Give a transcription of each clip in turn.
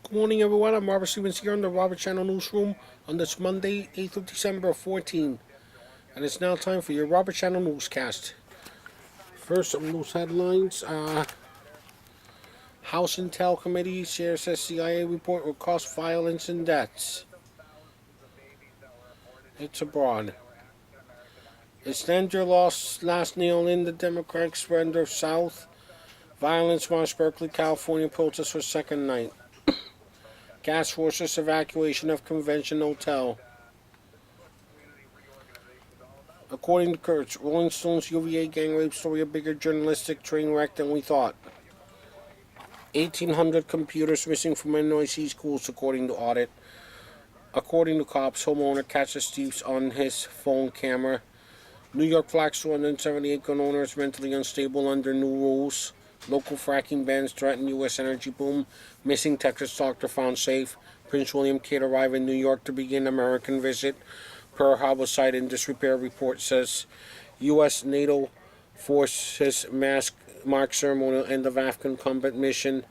Good morning, everyone. I'm Robert Stevens here on the Robert Channel Newsroom on this Monday, 8th of December, 14. And it's now time for your Robert Channel Newscast. First, some news headlines. House Intel Committee shares says CIA report will cause violence and deaths. It's abroad. Extend lost last nail in the Democratic surrender south. Violence march Berkeley, California protests for second night. Gas forces evacuation of convention hotel. According to Kurtz, Rolling Stones UVA gang rape story a bigger journalistic train wreck than we thought. 1,800 computers missing from NYC schools according to audit. According to cops, homeowner catches thieves on his phone camera. New York flags 278 gun owners mentally unstable under new rules. Local fracking bans threaten U.S. energy boom. Missing Texas doctor found safe. Prince William kid arrive in New York to begin American visit. Pearl Harbor site in disrepair report says U.S. NATO forces mark ceremonial end of Afghan combat mission.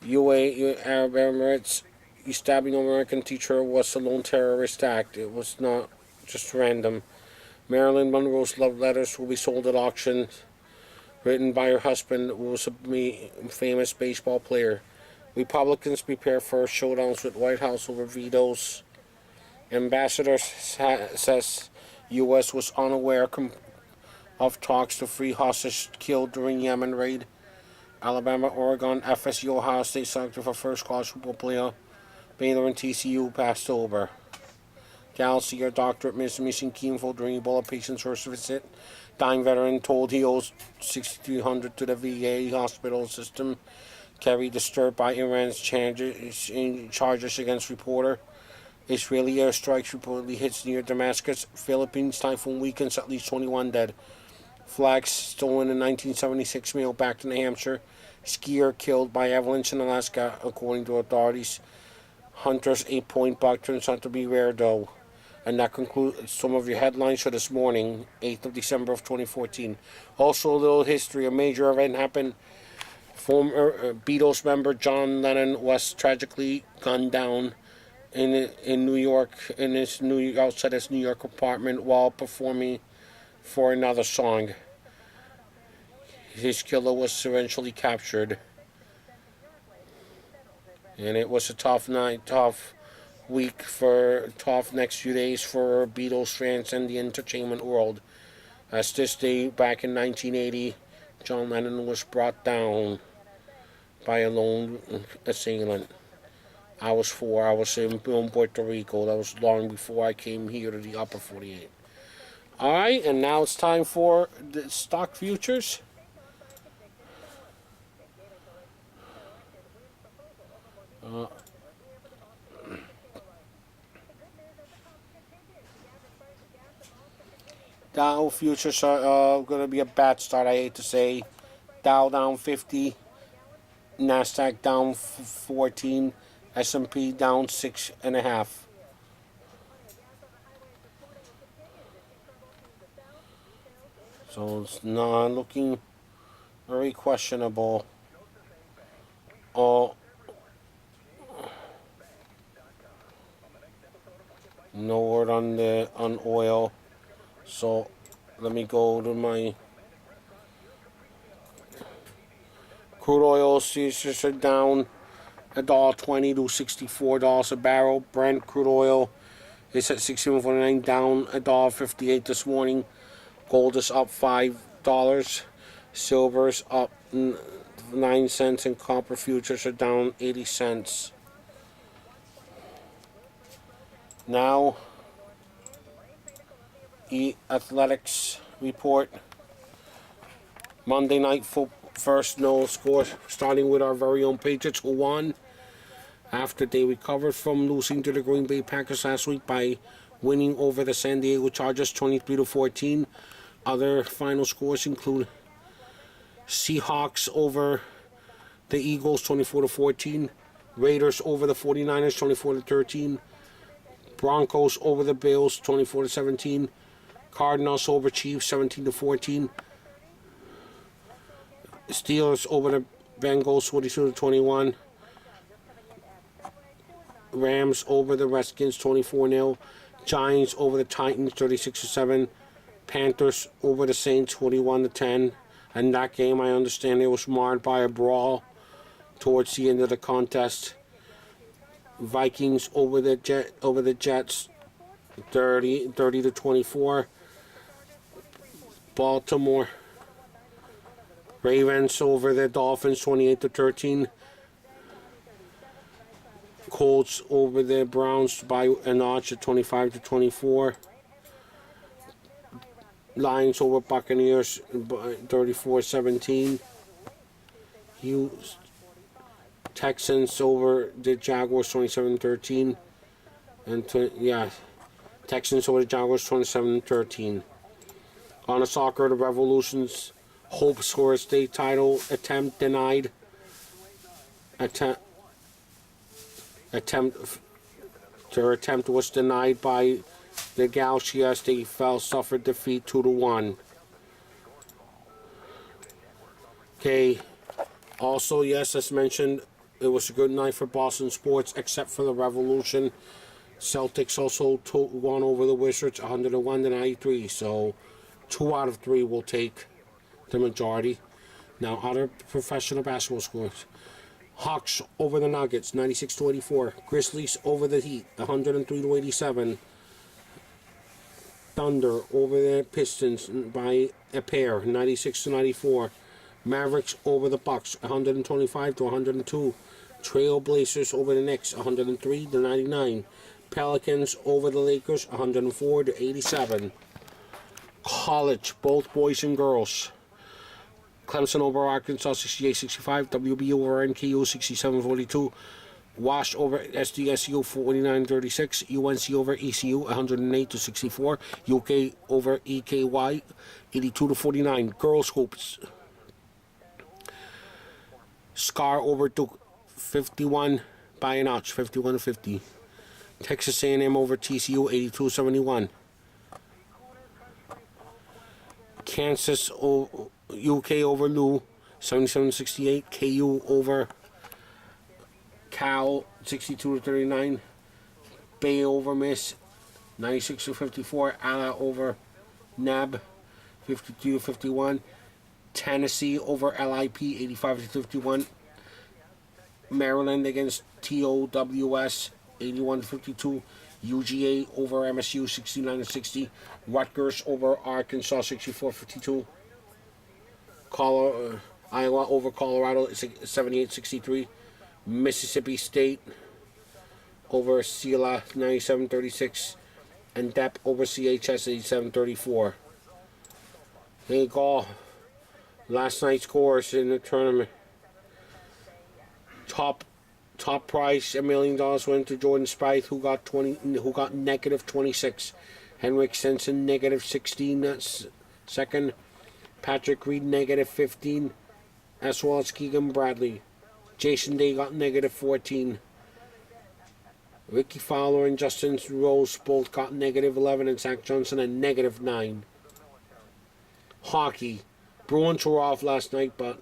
UAE Arab Emirates stabbing American teacher was a lone terrorist act. It was not just random. Marilyn Monroe's love letters will be sold at auction. Written by her husband, who was a famous baseball player. Republicans prepare for showdowns with White House over vetoes. Ambassador says U.S. was unaware of talks to free hostages killed during Yemen raid. Alabama, Oregon, FSU, Ohio State selected for first college football playoff. Baylor and TCU passed over. Galaxy, your doctorate missing chemo during Ebola patient's first visit. Dying veteran told he owes $6,300 to the VA hospital system. Kerry disturbed by Iran's charges against reporter. Israeli airstrikes reportedly hits near Damascus. Philippines typhoon weakens at least 21 dead. Flags stolen in 1976 mailed back to New Hampshire. Skier killed by avalanche in Alaska, according to authorities. Hunter's 8-point buck turns out to be rare, though. And that concludes some of your headlines for this morning, 8th of December of 2014. Also, a little history. A major event happened. Former Beatles member John Lennon was tragically gunned down in New York, outside his New York apartment while performing for another song. His killer was eventually captured. And it was a tough next few days for Beatles fans and the entertainment world. As this day back in 1980, John Lennon was brought down by a lone assailant. I was 4. I was in Puerto Rico. That was long before I came here to the upper 48. Alright, and now it's time for the stock futures. Dow futures are going to be a bad start, I hate to say. Dow down 50, Nasdaq down 14, S&P down 6.5. So it's not looking very questionable. No word on oil. So let me go to my crude oil. Futures are down $1.20 to $64 a barrel. Brent crude oil is at $61.49, down $1.58 this morning. Gold is up $5. Silver's up 9 cents, and copper futures are down 80 cents. Now, athletics report. Monday night first no score, starting with our very own Patriots, who won after they recovered from losing to the Green Bay Packers last week by winning over the San Diego Chargers 23-14. Other final scores include Seahawks over the Eagles 24-14, Raiders over the 49ers 24-13, Broncos over the Bills 24-17, Cardinals over Chiefs 17-14, Steelers over the Bengals 42-21, Rams over the Redskins 24-0. Giants over the Titans 36-7. Panthers over the Saints 41-10. And that game, I understand, it was marred by a brawl towards the end of the contest. Vikings over the Jets 30-24. Baltimore Ravens over the Dolphins 28-13. Colts over the Browns by a notch at 25-24. Lions over Buccaneers 34-17. Texans over the Jaguars 27-13. And Texans over the Jaguars 27-13. On the soccer, the Revolution's hopes for a state title attempt denied. Their attempt was denied by the Gauchos as they suffered defeat 2-1. Okay. Also, yes, as mentioned, it was a good night for Boston sports, except for the Revolution. Celtics also won over the Wizards 101-93. So 2 out of 3 will take the majority. Now, other professional basketball scores. Hawks over the Nuggets 96-84. Grizzlies over the Heat 103-87. Thunder over the Pistons by a pair 96-94. Mavericks over the Bucks 125-102. Trailblazers over the Knicks 103-99. Pelicans over the Lakers 104-87. College, both boys and girls. Clemson over Arkansas 68-65. WB over NKU 67-42. Wash over SDSU 49-36. UNC over ECU 108-64. UK over EKY 82-49. Girls hoops. Scar over Duke 51 by a notch 51-50. Texas A&M over TCU 82-71. Kansas UK over Lou 77-68. KU over Cal 62-39. Bay over Miss 96-54. Ala over NAB 52-51. Tennessee over LIP 85-51. Maryland against TOWS 81-52. UGA over MSU 69-60. Rutgers over Arkansas 64-52. Iowa over Colorado 78-63. Mississippi State over CELA 97-36. And DEP over CHS 87-34. There you go. Last night's scores in the tournament. Top prize $1 million went to Jordan Spieth, who got -26. Henrik Stenson -16. That's second. Patrick Reed -15, as well as Keegan Bradley. Jason Day got -14. Ricky Fowler and Justin Rose both got -11, and Zach Johnson at -9. Hockey. Bruins were off last night, but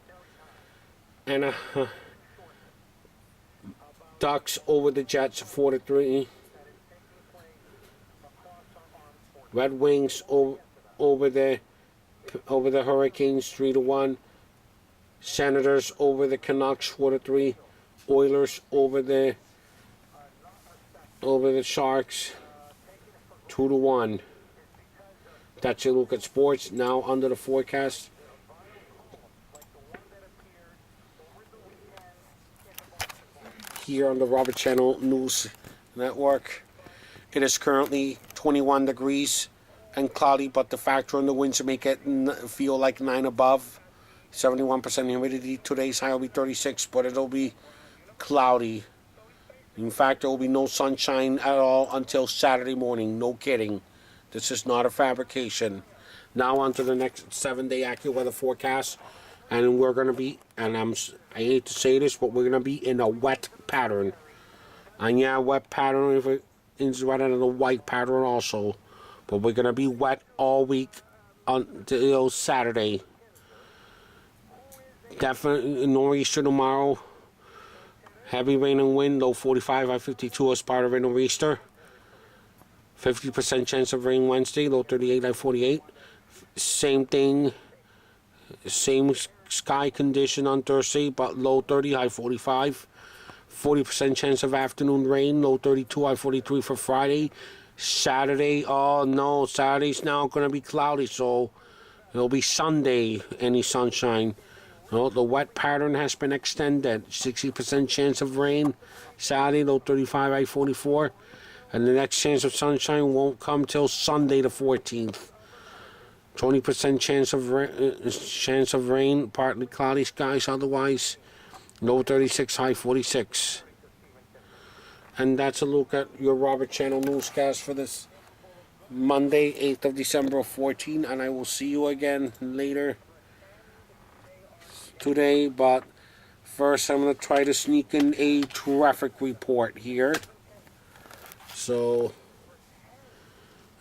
Ducks over the Jets 4-3. Red Wings over the Hurricanes 3-1. Senators over the Canucks 4-3. Oilers over the Sharks 2-1. That's your look at sports. Now under the forecast. Here on the Robert Channel News Network. It is currently 21 degrees and cloudy, but the factor in the winds make it feel like 9 above. 71% humidity. Today's high will be 36, but it'll be cloudy. In fact, there will be no sunshine at all until Saturday morning. No kidding. This is not a fabrication. Now on to the next 7-day AccuWeather forecast. And we're going to be, and I hate to say this, but we're going to be in a wet pattern. And yeah, wet pattern if it is rather than a white pattern also. But we're going to be wet all week until Saturday. Definitely nor'easter tomorrow. Heavy rain and wind, low 45, high 52 as part of a nor'easter. 50% chance of rain Wednesday, low 38, high 48. Same thing, same sky condition on Thursday, but low 30, high 45. 40% chance of afternoon rain, low 32, high 43 for Friday. Saturday, oh no, Saturday's now going to be cloudy, so it'll be Sunday, any sunshine. No, the wet pattern has been extended. 60% chance of rain Saturday, low 35, high 44. And the next chance of sunshine won't come till Sunday the 14th. 20% chance of rain, partly cloudy skies otherwise. Low 36, high 46. And that's a look at your Robert Channel newscast for this Monday, 8th of December of 14. And I will see you again later today. But first, I'm going to try to sneak in a traffic report here. So,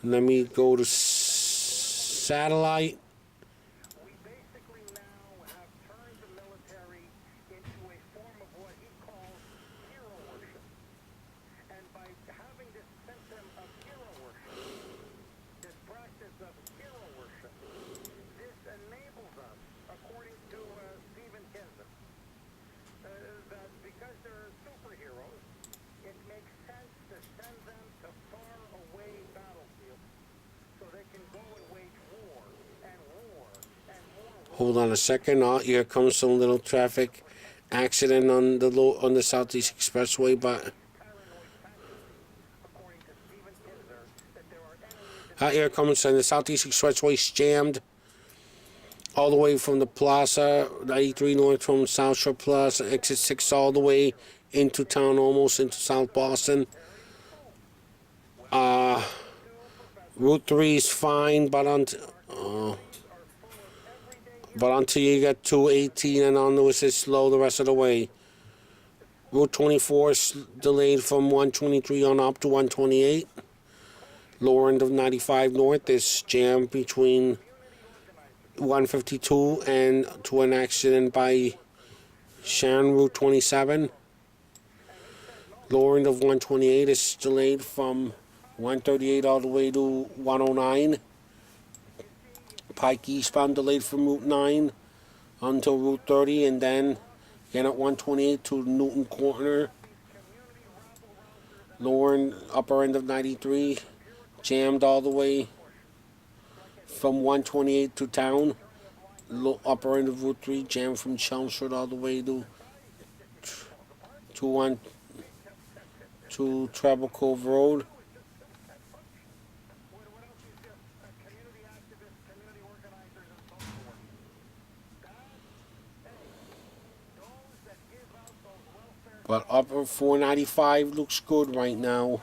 let me go to satellite. Hold on a second. Oh, here comes some little traffic accident on the Southeast Expressway, but here comes the Southeast Expressway jammed all the way from the Plaza 93 north from South Shore Plaza, exit 6 all the way into town, almost into South Boston. Route 3 is fine, but until you get to 18 and onwards, it's slow the rest of the way. Route 24 is delayed from 123 on up to 128. Lower end of 95 north is jammed between 152 and to an accident by Sharon, Route 27. Lower end of 128 is delayed from 138 all the way to 109. Pike eastbound delayed from Route 9 until Route 30, and then again at 128 to Newton Corner. Lower and upper end of 93 jammed all the way from 128 to town. Upper end of Route 3 jammed from Chelmsford all the way to Treble Cove Road. But upper 495 looks good right now.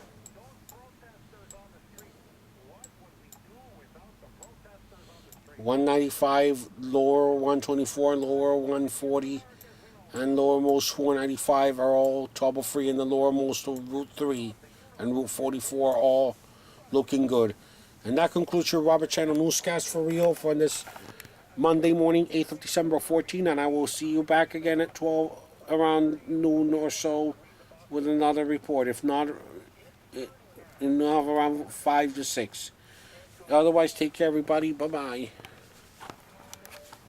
.195, lower 124, lower 140, and lowermost 495 are all trouble-free, and the lowermost of Route 3 and Route 44 are all looking good. And that concludes your Robert Channel newscast for Rio for this Monday morning, 8th of December 14, and I will see you back again at 12, around noon or so with another report. If not, around 5 to 6. Otherwise, take care, everybody. Bye-bye.